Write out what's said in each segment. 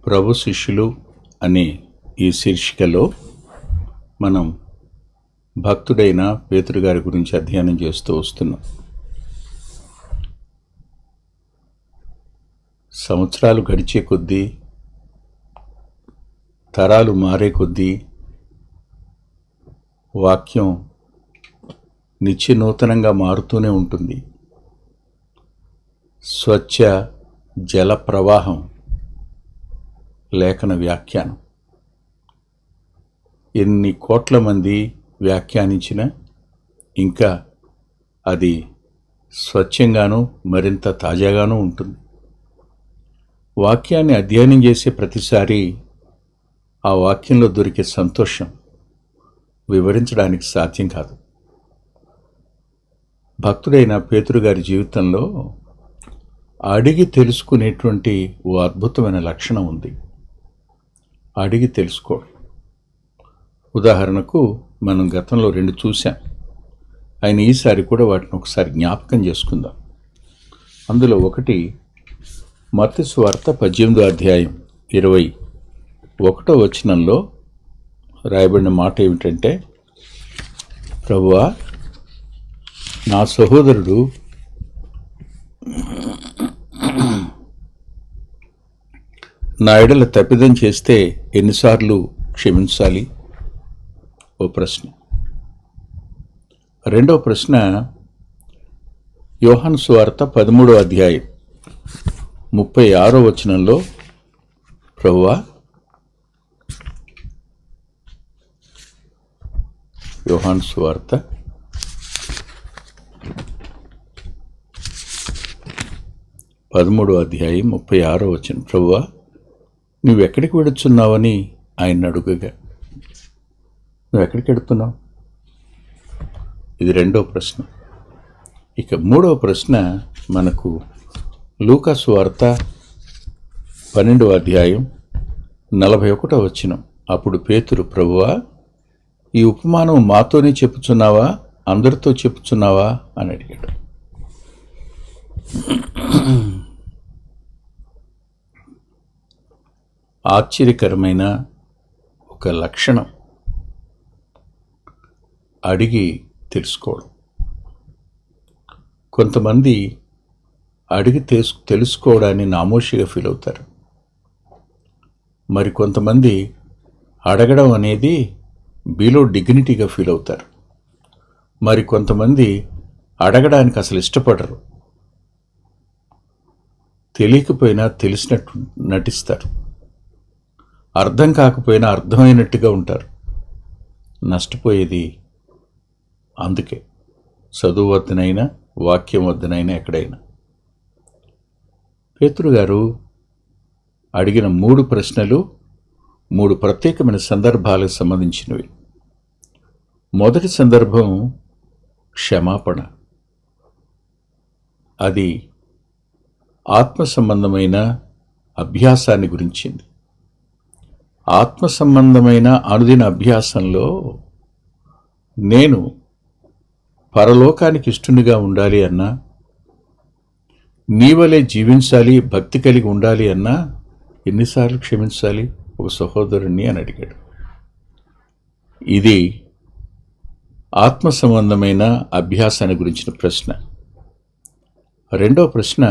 ప్రభు శిష్యులు అనే ఈ శీర్షికలో మనం భక్తుడైన పేతురు గారి గురించి అధ్యయనం చేస్తూ వస్తున్నాం. సంవత్సరాలు గడిచే కొద్దీ, తరాలు మారే కొద్దీ వాక్యం నిత్య నూతనంగా మారుతూనే ఉంటుంది. స్వచ్ఛ జల ప్రవాహం లేఖన వ్యాఖ్యానం. ఎన్ని కోట్ల మంది వ్యాఖ్యానించినా ఇంకా అది స్వచ్ఛంగానూ మరింత తాజాగానూ ఉంటుంది. వాక్యాన్ని అధ్యయనం చేసే ప్రతిసారి ఆ వాక్యంలో దొరికే సంతోషం వివరించడానికి సాధ్యం కాదు. భక్తుడైన పేతురు గారి జీవితంలో అడిగి తెలుసుకునేటువంటి ఓ అద్భుతమైన లక్షణం ఉంది. అడిగి తెలుసుకోవడం. ఉదాహరణకు మనం గతంలో 2 చూసాం. ఆయన ఈసారి కూడా వాటిని ఒకసారి జ్ఞాపకం చేసుకుందాం. అందులో ఒకటి మత్తయి సువార్త 18వ అధ్యాయం 21వ వచనంలో రాయబడిన మాట ఏమిటంటే, ప్రభువా, నా సహోదరుడు నా ఎడల తప్పిదం చేస్తే ఎన్నిసార్లు క్షమించాలి? ఓ ప్రశ్న. రెండవ ప్రశ్న యోహాను సువార్త 13వ అధ్యాయం 36వ వచనంలో, ప్రభువా, యోహాను సువార్త 13వ అధ్యాయం 36వ వచనం, ప్రభువా, నువ్వెక్కడికి వెడుచున్నావని ఆయన అడుగగా, నువ్వెక్కడికి వెడుతున్నావు? ఇది రెండవ ప్రశ్న. ఇక మూడవ ప్రశ్న మనకు లూకా సువార్త 12వ అధ్యాయం 41వ వచనం. అప్పుడు పేతురు, ప్రభువా, ఈ ఉపమానం మాతోనే చెప్పుచున్నావా, అందరితో చెప్పుచున్నావా అని అడిగాడు. ఆశ్చర్యకరమైన ఒక లక్షణం అడిగి తెలుసుకోవడం. కొంతమంది అడిగి తెలుసుకోవడాన్ని నామోషిగా ఫీల్ అవుతారు. మరి కొంతమంది అడగడం అనేది బిలో డిగ్నిటీగా ఫీల్ అవుతారు. మరి కొంతమంది అడగడానికి అసలు ఇష్టపడరు. తెలియకపోయినా తెలిసినట్టు నటిస్తారు. అర్థం కాకపోయినా అర్థమైనట్టుగా ఉంటారు. నష్టపోయేది అందుకే. చదువు వద్దనైనా, వాక్యం వద్దనైనా, ఎక్కడైనా. పేతురు గారు అడిగిన 3 ప్రశ్నలు 3 ప్రత్యేకమైన సందర్భాలకు సంబంధించినవి. మొదటి సందర్భం క్షమాపణ. అది ఆత్మ సంబంధమైన అభ్యాసాన్ని గురించింది. ఆత్మ సంబంధమైన అనుదిన అభ్యాసంలో నేను పరలోకానికి ఇష్టునిగా ఉండాలి అన్నా, నీవలే జీవించాలి, భక్తి కలిగి ఉండాలి అన్నా ఎన్నిసార్లు క్షమించాలి ఒక సహోదరుణ్ణి అని అడిగాడు. ఇది ఆత్మ సంబంధమైన అభ్యాసాన్ని గురించిన ప్రశ్న. రెండవ ప్రశ్న,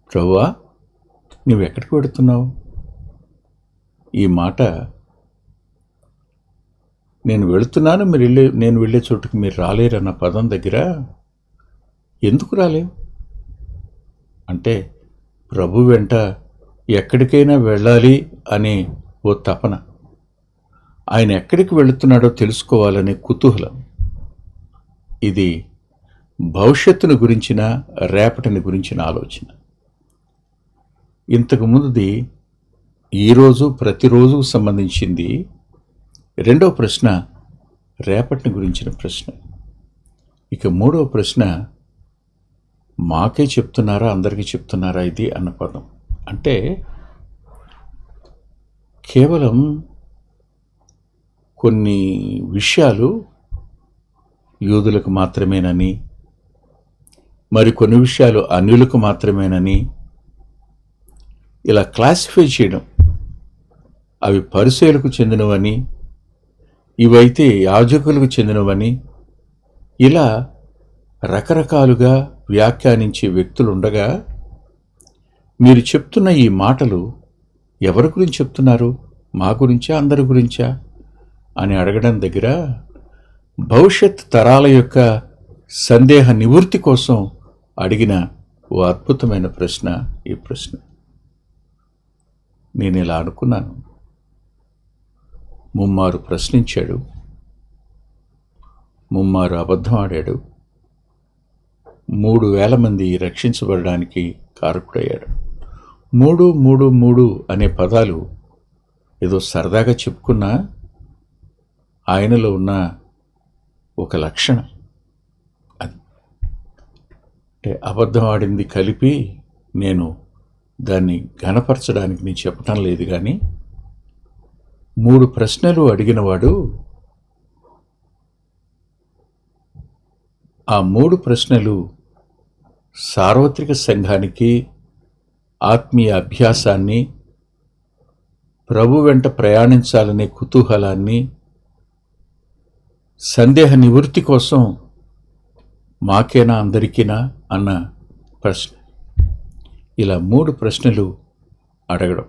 ప్రభువా, నువ్వెక్కడికి వెడుతున్నావు? ఈ మాట, నేను వెళుతున్నాను, నేను వెళ్ళే చోటుకి మీరు రాలేరన్న పదం దగ్గర ఎందుకు రాలేవు అంటే, ప్రభు వెంట ఎక్కడికైనా వెళ్ళాలి అనే ఓ తపన, ఆయన ఎక్కడికి వెళుతున్నాడో తెలుసుకోవాలనే కుతూహలం. ఇది భవిష్యత్తును గురించిన, రేపటిని గురించిన ఆలోచన. ఇంతకు ముందుది ఈరోజు, ప్రతిరోజు సంబంధించింది. రెండవ ప్రశ్న రేపటిని గురించిన ప్రశ్న. ఇక మూడవ ప్రశ్న, మాకే చెప్తున్నారా, అందరికీ చెప్తున్నారా ఇది అన్న పదం. అంటే కేవలం కొన్ని విషయాలు యూదులకు మాత్రమేనని, మరికొన్ని విషయాలు అన్యులకు మాత్రమేనని ఇలా క్లాసిఫై చేయడం అవి పరిసయ్యులకు చెందినవని, ఇవైతే యాజకులకు చెందినవని, ఇలా రకరకాలుగా వ్యాఖ్యానించే వ్యక్తులుండగా మీరు చెప్తున్న ఈ మాటలు ఎవరి గురించి చెప్తున్నారు? మా గురించా, అందరి గురించా అని అడగడం దగ్గర భవిష్యత్ తరాల యొక్క సందేహ నివృత్తి కోసం అడిగిన ఓ అద్భుతమైన ప్రశ్న ఈ ప్రశ్న. నేను ఇలా అనుకున్నాను, ముమ్మారు ప్రశ్నించాడు, ముమ్మారు అబద్ధం ఆడాడు, 3,000 మంది రక్షించబడడానికి కారకుడయ్యాడు. 3, 3, 3 అనే పదాలు ఏదో సరదాగా చెప్పుకున్నా ఆయనలో ఉన్న ఒక లక్షణం అది. అంటే అబద్ధం ఆడింది కలిపి నేను దాన్ని ఘనపరచడానికి నేను చెప్పటం లేదు, కానీ 3 ప్రశ్నలు అడిగినవాడు ఆ 3 ప్రశ్నలు సార్వత్రిక సంఘానికి ఆత్మీయ అభ్యాసాన్ని, ప్రభు వెంట ప్రయాణించాలనే కుతూహలాన్ని, సందేహ నివృత్తి కోసం మాకేనా అందరికీనా అన్న ప్రశ్న. ఇలా 3 ప్రశ్నలు అడగడం.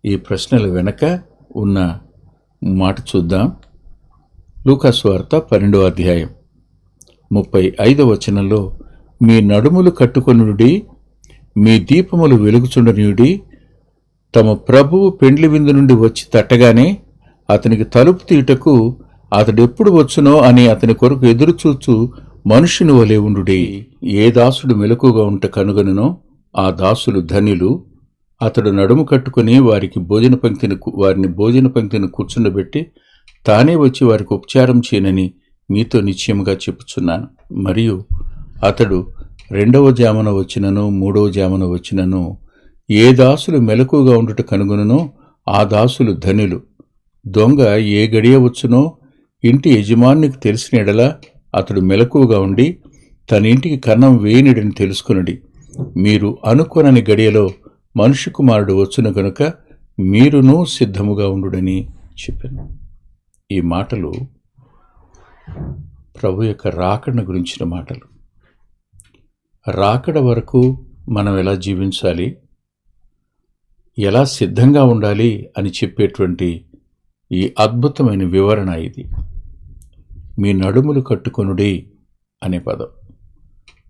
ఈ ప్రశ్నల వెనక ఉన్న మాట చూద్దాం. లూకా సువార్త 12వ అధ్యాయం 35వ వచనంలో, మీ నడుములు కట్టుకొనుడి, మీ దీపములు వెలుగుచుండనియుడి, తమ ప్రభువు పెండ్లి విందు నుండి వచ్చి తట్టగానే అతనికి తలుపు తీయుటకు అతడెప్పుడు వచ్చునో అని అతని కొరకు ఎదురుచూచు మనుషుని వలె ఉండుడి. ఏ దాసుడు మెలకుగా ఉంట కనుగొనునో ఆ దాసులు ధన్యులు. అతడు నడుము కట్టుకుని వారిని భోజన పంక్తిని కూర్చుండబెట్టి తానే వచ్చి వారికి ఉపచారం చేయనని మీతో నిశ్చయముగా చెప్పుచున్నాను. మరియు అతడు 2వ జామున వచ్చినను 3వ జామున వచ్చినను ఏ దాసులు మెలకుగా ఉండుట కనుగొనునో ఆ దాసులు ధన్యులు. దొంగ ఏ గడియ వచ్చునో ఇంటి యజమానికి తెలిసిన ఎడల అతడు మెలకుగా ఉండి తన ఇంటికి కన్నం వేయనిడని తెలుసుకునడి. మీరు అనుకొనని గడియలో మనుష్య కుమారుడు వచ్చును గనుక మీరును సిద్ధముగా ఉండుడని చెప్పాను. ఈ మాటలు ప్రభు యొక్క రాకడ గురించిన మాటలు. రాకడ వరకు మనం ఎలా జీవించాలి, ఎలా సిద్ధంగా ఉండాలి అని చెప్పేటువంటి ఈ అద్భుతమైన వివరణ ఇది. మీ నడుములు కట్టుకొనుడి అనే పదం.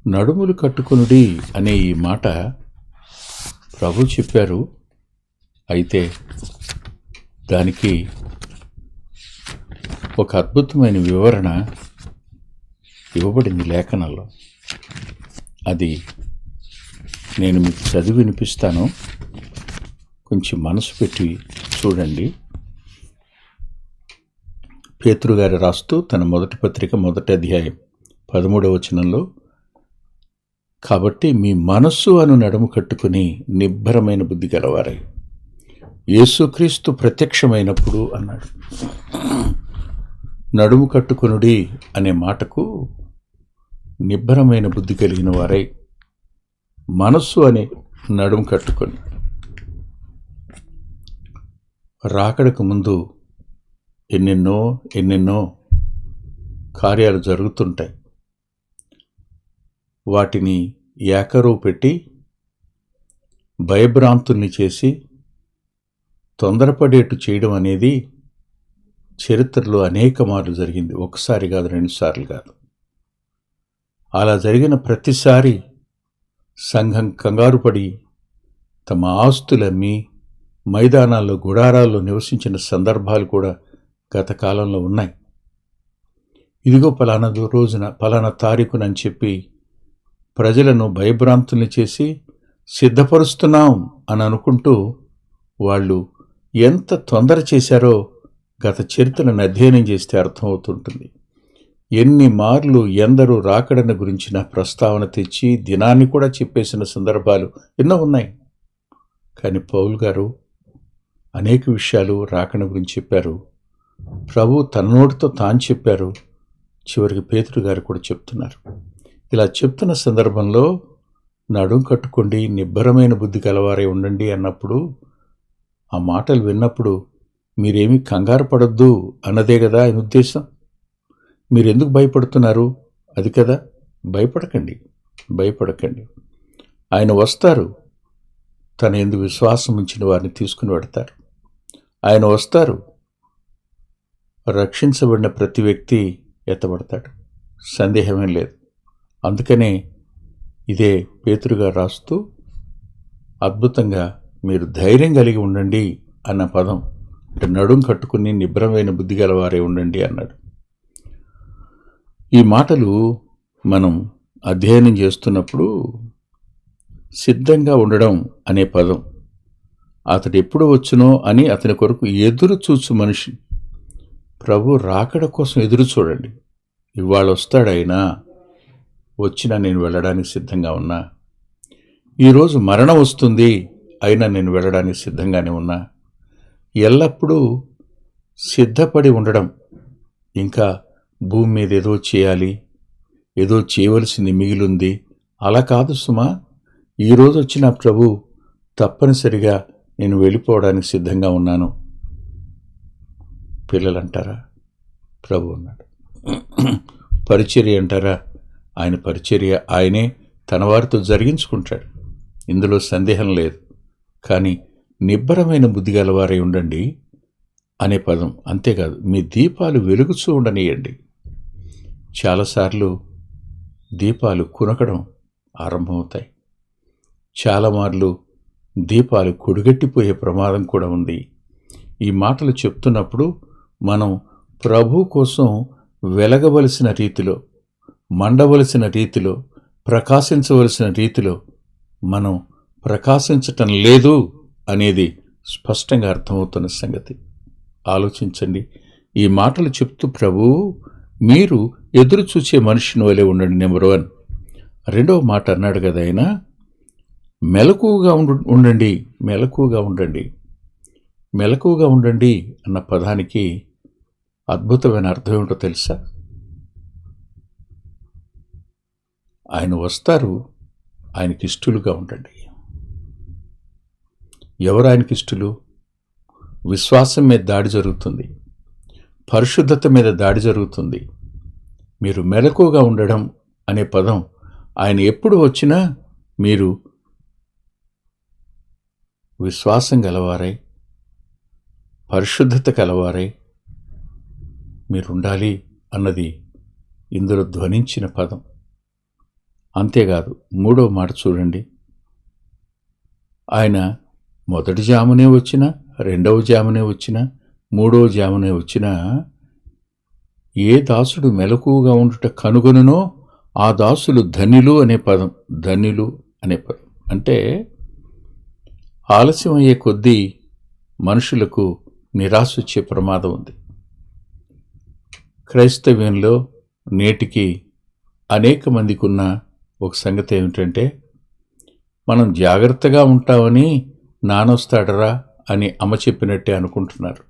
నడుములు కట్టుకొనుడి అనే ఈ మాట ప్రభు చెప్పారు. అయితే దానికి ఒక అద్భుతమైన వివరణ ఇవ్వబడింది లేఖనంలో. అది నేను మీకు చదివి వినిపిస్తాను, కొంచెం మనసు పెట్టి చూడండి. పేతురు గారు రాస్తూ తన మొదటి పత్రిక 1వ అధ్యాయం 13వ వచనంలో, కాబట్టి మీ మనస్సు అను నడుము కట్టుకుని నిబ్బరమైన బుద్ధి గలవారై యేసుక్రీస్తు ప్రత్యక్షమైనప్పుడు అన్నాడు. నడుము కట్టుకొనుడి అనే మాటకు నిబ్బరమైన బుద్ధి కలిగిన వారై, మనస్సు అనే నడుము కట్టుకొని. రాకడకు ముందు ఎన్నెన్నో కార్యాలు జరుగుతుంటాయి. వాటిని ఏకరువు పెట్టి భయభ్రాంతుల్ని చేసి తొందరపడేట్టు చేయడం అనేది చరిత్రలో అనేక మార్లు జరిగింది. ఒకసారి కాదు, 2 సార్లు కాదు. అలా జరిగిన ప్రతిసారి సంఘం కంగారు పడి తమ ఆస్తులమ్మి మైదానాల్లో గుడారాల్లో నివసించిన సందర్భాలు కూడా గత కాలంలో ఉన్నాయి. ఇదిగో పలానా రోజున పలానా తారీఖునని చెప్పి ప్రజలను భయభ్రాంతుల్ని చేసి సిద్ధపరుస్తున్నాం అని అనుకుంటూ వాళ్ళు ఎంత తొందర చేశారో గత చరిత్రను అధ్యయనం చేస్తే అర్థమవుతుంటుంది. ఎన్ని మార్లు ఎందరూ రాకడను గురించిన ప్రస్తావన తెచ్చి దినాన్ని కూడా చెప్పేసిన సందర్భాలు ఎన్నో ఉన్నాయి. కానీ పౌలు గారు అనేక విషయాలు రాకడ గురించి చెప్పారు. ప్రభు తన నోటితో తాను చెప్పారు. చివరికి పేతురు గారు కూడా చెప్తున్నారు. ఇలా చెప్తున్న సందర్భంలో నడుం కట్టుకోండి, నిబ్బరమైన బుద్ధి కలవారే ఉండండి అన్నప్పుడు ఆ మాటలు విన్నప్పుడు మీరేమీ కంగారు పడొద్దు అన్నదే కదా ఆయన ఉద్దేశం. మీరెందుకు భయపడుతున్నారు? అది కదా. భయపడకండి. ఆయన వస్తారు. తన యందు విశ్వాసం ఉంచిన వారిని తీసుకుని వెడతారు. ఆయన వస్తారు. రక్షించబడిన ప్రతి వ్యక్తి ఎత్తబడతాడు, సందేహమేం లేదు. అందుకనే ఇదే పేతురుగా రాస్తూ అద్భుతంగా మీరు ధైర్యం కలిగి ఉండండి అన్న పదం, అంటే నడుం కట్టుకుని నిబ్రమైన బుద్ధి గలవారే ఉండండి అన్నాడు. ఈ మాటలు మనం అధ్యయనం చేస్తున్నప్పుడు సిద్ధంగా ఉండడం అనే పదం, అతడు ఎప్పుడు వచ్చునో అని అతని కొరకు ఎదురు చూచు మనిషి. ప్రభు రాకడ కోసం ఎదురు చూడండి. ఇవాళ వస్తాడైనా, వచ్చినా నేను వెళ్ళడానికి సిద్ధంగా ఉన్నా. ఈరోజు మరణం వస్తుంది, అయినా నేను వెళ్ళడానికి సిద్ధంగానే ఉన్నా. ఎల్లప్పుడూ సిద్ధపడి ఉండడం. ఇంకా భూమి మీద ఏదో చేయాలి, ఏదో చేయవలసింది మిగిలింది, అలా కాదు సుమా. ఈరోజు వచ్చిన ప్రభు తప్పనిసరిగా నేను వెళ్ళిపోవడానికి సిద్ధంగా ఉన్నాను. పిల్లలంటారా? ప్రభు ఉన్నాడు. పరిచర్య అంటారా? ఆయన పరిచర్య ఆయనే తన వారితో జరిగించుకుంటాడు, ఇందులో సందేహం లేదు. కానీ నిబ్బరమైన బుద్ధి గలవారై ఉండండి అనే పదం. అంతేకాదు, మీ దీపాలు వెలుగుచూ ఉండనియండి. చాలాసార్లు దీపాలు కునకడం ఆరంభమవుతాయి. చాలా మార్లు దీపాలు కొడిగట్టిపోయే ప్రమాదం కూడా ఉంది. ఈ మాటలు చెప్తున్నప్పుడు మనం ప్రభు కోసం వెలగవలసిన రీతిలో, మండవలసిన రీతిలో, ప్రకాశించవలసిన రీతిలో మనం ప్రకాశించటం లేదు అనేది స్పష్టంగా అర్థమవుతున్న సంగతి. ఆలోచించండి. ఈ మాటలు చెప్తూ ప్రభు మీరు ఎదురు చూసే మనిషిని వలె ఉండండి. నెంబర్ 1. రెండవ మాట అన్నాడు కదా ఆయన, మెలకువగా ఉండండి. మెలకువగా ఉండండి అన్న పదానికి అద్భుతమైన అర్థం ఏమిటో తెలుసా? ఆయన వస్తారు, ఆయనకి ఇష్టలుగా ఉండండి. ఎవరు ఆయనకి ఇష్టలు? విశ్వాసం మీద దాడి జరుగుతుంది, పరిశుద్ధత మీద దాడి జరుగుతుంది. మీరు మెలకువగా ఉండడం అనే పదం, ఆయన ఎప్పుడు వచ్చినా మీరు విశ్వాసం గలవారై, పరిశుద్ధత కలవారై మీరుండాలి అన్నది ఇందులో ధ్వనించిన పదం. అంతేకాదు, 3వ మాట చూడండి. ఆయన మొదటి జామునే వచ్చినా, 2వ జామునే వచ్చినా, 3వ జామునే వచ్చినా, ఏ దాసుడు మెలకువగా ఉండుట కనుగొనునో ఆ దాసులు ధన్యులు అనే పదం. అంటే ఆలస్యం అయ్యే కొద్దీ మనుషులకు నిరాశ వచ్చే ప్రమాదం ఉంది. క్రైస్తవ్యంలో నేటికి అనేక మందికి ఉన్న ఒక సంగతి ఏమిటంటే, మనం జాగ్రత్తగా ఉంటామని నానొస్తాడరా అని అమ్మ చెప్పినట్టే అనుకుంటున్నారు.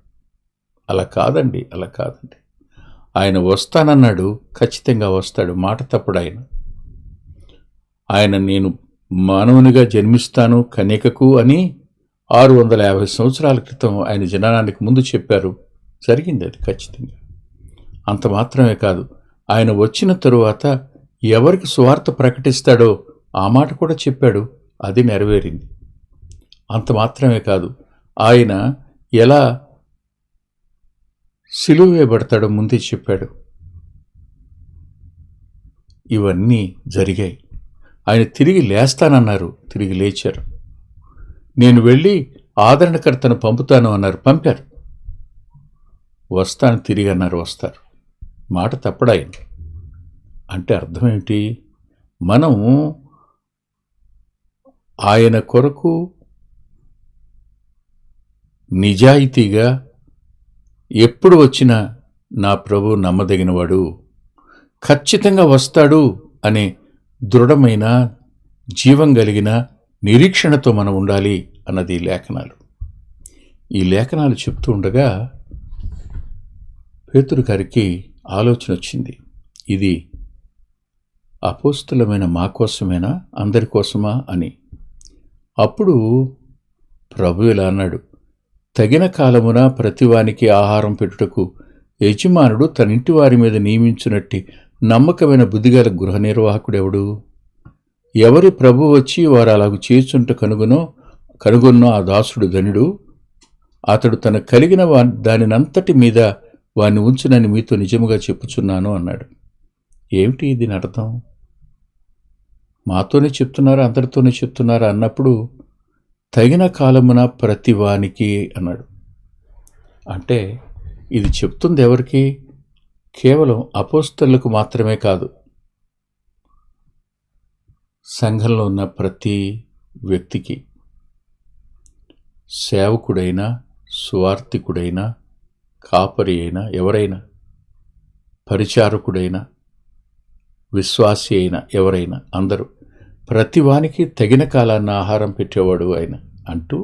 అలా కాదండి. ఆయన వస్తానన్నాడు, ఖచ్చితంగా వస్తాడు. మాట తప్పుడు ఆయన నేను మానవునిగా జన్మిస్తాను కన్యకకు అని 650 సంవత్సరాల క్రితం ఆయన జననానికి ముందు చెప్పారు. జరిగింది అది ఖచ్చితంగా. అంత మాత్రమే కాదు, ఆయన వచ్చిన తరువాత ఎవరికి సువార్త ప్రకటిస్తాడో ఆ మాట కూడా చెప్పాడు. అది నెరవేరింది. అంత మాత్రమే కాదు, ఆయన ఎలా సిలువ వేయబడతాడో ముందే చెప్పాడు. ఇవన్నీ జరిగాయి. ఆయన తిరిగి లేస్తానన్నారు, తిరిగి లేచారు. నేను వెళ్ళి ఆదరణకర్తను పంపుతాను అన్నారు, పంపారు. వస్తాను తిరిగి అన్నారు, వస్తారు. మాట తప్పడాయన. అంటే అర్థం ఏమిటి? మనం ఆయన కొరకు నిజాయితీగా ఎప్పుడు వచ్చినా నా ప్రభు నమ్మదగినవాడు, ఖచ్చితంగా వస్తాడు అనే దృఢమైన జీవం కలిగిన నిరీక్షణతో మనం ఉండాలి అన్నది లేఖనాలు. ఈ లేఖనాలు చెప్తూ ఉండగా పేతురు గారికి ఆలోచన వచ్చింది. ఇది అపోస్తులమైన మా కోసమేనా, అందరి కోసమా అని. అప్పుడు ప్రభు ఇలా అన్నాడు, తగిన కాలమున ప్రతివానికి ఆహారం పెట్టుటకు యజమానుడు తన ఇంటి వారి మీద నియమించునట్టి నమ్మకమైన బుద్ధిగల గృహ నిర్వాహకుడెవడు? ఎవరి ప్రభు వచ్చి వారు అలాగు చేచుంట కనుగొన్నో ఆ దాసుడు ధనుడు. అతడు తన కలిగిన దానినంతటి మీద వాణ్ణి ఉంచునని మీతో నిజముగా చెప్పుచున్నాను అన్నాడు. ఏమిటి దీని అర్థం? మాతోనే చెప్తున్నారా, అందరితోనే చెప్తున్నారా అన్నప్పుడు తగిన కాలమున ప్రతివానికి అన్నాడు. అంటే ఇది చెప్తుంది ఎవరికి? కేవలం అపోస్తలులకు మాత్రమే కాదు, సంఘంలో ఉన్న ప్రతి వ్యక్తికి. సేవకుడైనా, సువార్థికుడైనా, కాపరి అయినా, ఎవరైనా, పరిచారకుడైనా, విశ్వాసి అయినా, ఎవరైనా, అందరూ ప్రతివానికి తగిన కాలాన్న ఆహారం పెట్టేవాడు ఆయన అంటూ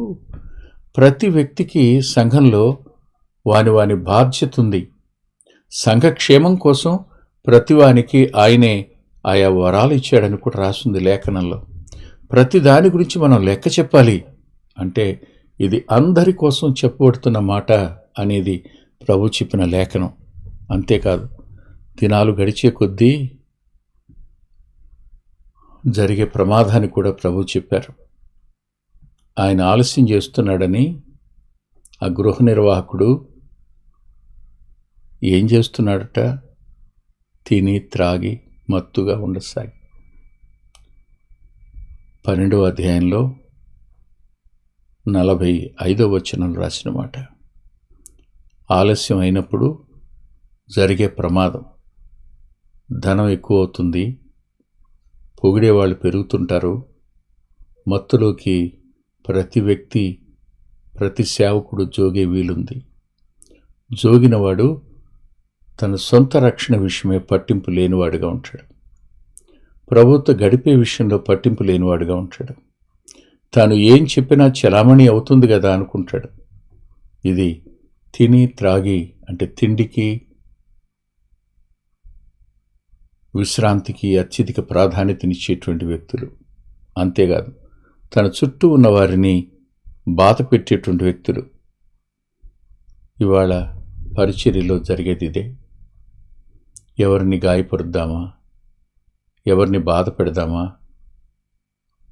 ప్రతి వ్యక్తికి సంఘంలో వాని బాధ్యత ఉంది. సంఘక్షేమం కోసం ప్రతివానికి ఆయనే ఆయా వరాలు ఇచ్చాడని కూడా రాసింది లేఖనంలో. ప్రతి దాని గురించి మనం లెక్క చెప్పాలి అంటే ఇది అందరి కోసం చెప్పబడుతున్న మాట అనేది ప్రభు చెప్పిన లేఖనం. అంతేకాదు, దినాలు గడిచే కొద్దీ జరిగే ప్రమాదాన్ని కూడా ప్రభు చెప్పారు. ఆయన ఆలస్యం చేస్తున్నాడని ఆ గృహ నిర్వాహకుడు ఏం చేస్తున్నాడట? తిని త్రాగి మత్తుగా ఉండసాగి. 12వ అధ్యాయంలో 45వ వచనం రాసిన మాట. ఆలస్యం అయినప్పుడు జరిగే ప్రమాదం. ధనం ఎక్కువ అవుతుంది, పొగిడేవాళ్ళు పెరుగుతుంటారు, మత్తులోకి ప్రతి వ్యక్తి, ప్రతి సేవకుడు జోగే వీలుంది. జోగినవాడు తన సొంత రక్షణ విషయమే పట్టింపు లేనివాడుగా ఉంటాడు. ప్రభుత్వ గడిపే విషయంలో పట్టింపు లేనివాడుగా ఉంటాడు. తాను ఏం చెప్పినా చలామణి అవుతుంది కదా అనుకుంటాడు. ఇది తిని త్రాగి అంటే తిండికి, విశ్రాంతికి అత్యధిక ప్రాధాన్యతనిచ్చేటువంటి వ్యక్తులు. అంతేకాదు, తన చుట్టూ ఉన్న వారిని బాధ పెట్టేటువంటి వ్యక్తులు. ఇవాళ పరిచర్యలో జరిగేది ఇదే. ఎవరిని గాయపరుద్దామా, ఎవరిని బాధ పెడదామా,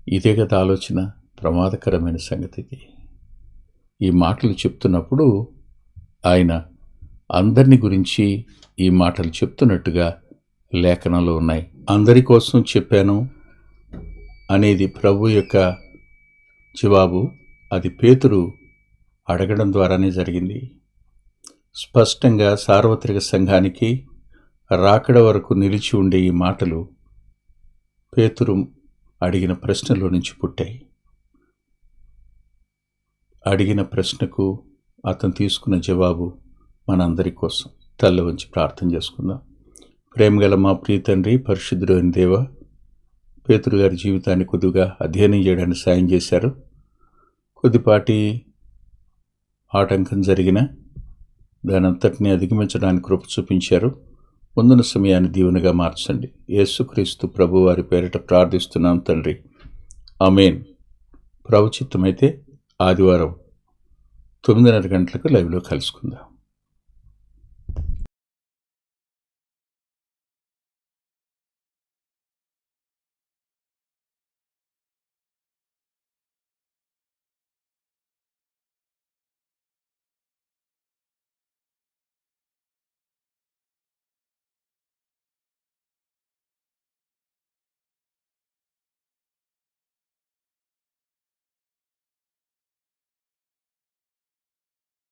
ఇదే కదా ఆలోచన. ప్రమాదకరమైన సంగతి ఇది. ఈ మాటలు చెప్తున్నప్పుడు ఆయన అందరిని గురించి ఈ మాటలు చెప్తున్నట్టుగా లేఖనంలో ఉన్నాయి. అందరి కోసం చెప్పాను అనేది ప్రభు యొక్క జవాబు. అది పేతురు అడగడం ద్వారానే జరిగింది. స్పష్టంగా సార్వత్రిక సంఘానికి రాకడ వరకు నిలిచి ఉండే ఈ మాటలు పేతురు అడిగిన ప్రశ్నలో నుంచి పుట్టాయి. అడిగిన ప్రశ్నకు అతను తీసుకున్న జవాబు మనందరి కోసం. తల్ల వంచి ప్రార్థన చేసుకుందాం. ప్రేమగల మా ప్రియ తండ్రి, పరిశుద్ధుడైన దేవ, పేతురు గారి జీవితాన్ని కొద్దిగా అధ్యయనం చేయడానికి సాయం చేశారు. కొద్దిపాటి ఆటంకం జరిగిన దానంతటినీ అధిగమించడానికి కృప చూపించారు. ముందున్న సమయాన్ని దీవెనగా మార్చండి. యేసుక్రీస్తు ప్రభు వారి పేరిట ప్రార్థిస్తున్నాం తండ్రి, ఆమేన్. ప్రభు చిత్తమైతే ఆదివారం 9:30 గంటలకు లైవ్లో కలుసుకుందాం.